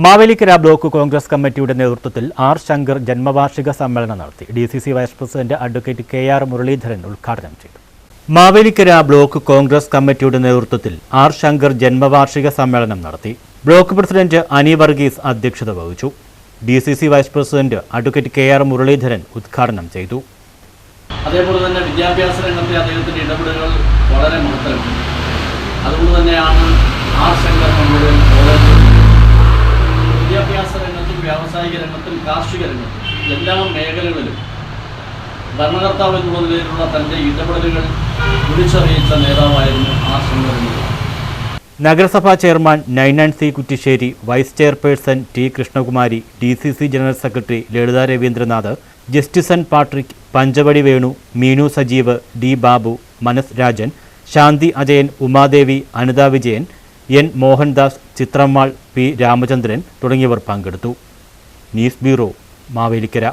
Mavelikkara block Congress കമ്മിറ്റിയുടെ നേതൃത്വത്തിൽ R Shankar ജന്മവാർഷിക സമ്മേളനം നടത്തി. DCC vice president advocate KR Muraleedharan ഉദ്ഘാടനം ചെയ്തു. മാവേലിക്കര ബ്ലോക്ക് കോൺഗ്രസ് കമ്മിറ്റിയുടെ നേതൃത്വത്തിൽ ആർ ശങ്കർ ജന്മവാർഷിക സമ്മേളനം നടത്തി. ബ്ലോക്ക് പ്രസിഡന്റ് അനി വർഗീസ് അധ്യക്ഷത വഹിച്ചു. DCC vice president advocate KR Muraleedharan ഉദ്ഘാടനം ചെയ്തു. അതേപോലെ തന്നെ വിദ്യാഭ്യാസ രംഗത്തെ അദ്ദേഹത്തിന്റെ ഇടപെടലുകൾ വളരെ മഹത്തരമാണ്. അതുകൊണ്ട് തന്നെയാണ് ആർ ശങ്കർ നമ്മുടെ വിദ്യാഭ്യാസ രംഗത്തും വ്യാവസായിക രംഗത്തും കാർഷിക രംഗത്തും എല്ലാ മേഖലകളിലും ഭരണകർത്താവ് എന്നുള്ള നിലയിലുള്ള തൻ്റെ ഇടപെടലുകൾ വിളിച്ചറിയിച്ച നേതാവായിരുന്നു ആർ ശങ്കർ. നഗരസഭാ chairman Nainan C Kuttisseri, vice chairperson T Krishnakumari, DCC general secretary Lalitha Ravindranath, Justison Patrick, Panchavadi Venu, Meenu Sajeev, D Babu, Manas Rajan, ശാന്തി അജയൻ, ഉമാദേവി, അനിത വിജയൻ, N മോഹൻദാസ്, ചിത്രമ്മാൾ, P രാമചന്ദ്രൻ തുടങ്ങിയവർ പങ്കെടുത്തു. News bureau, Mavelikkara.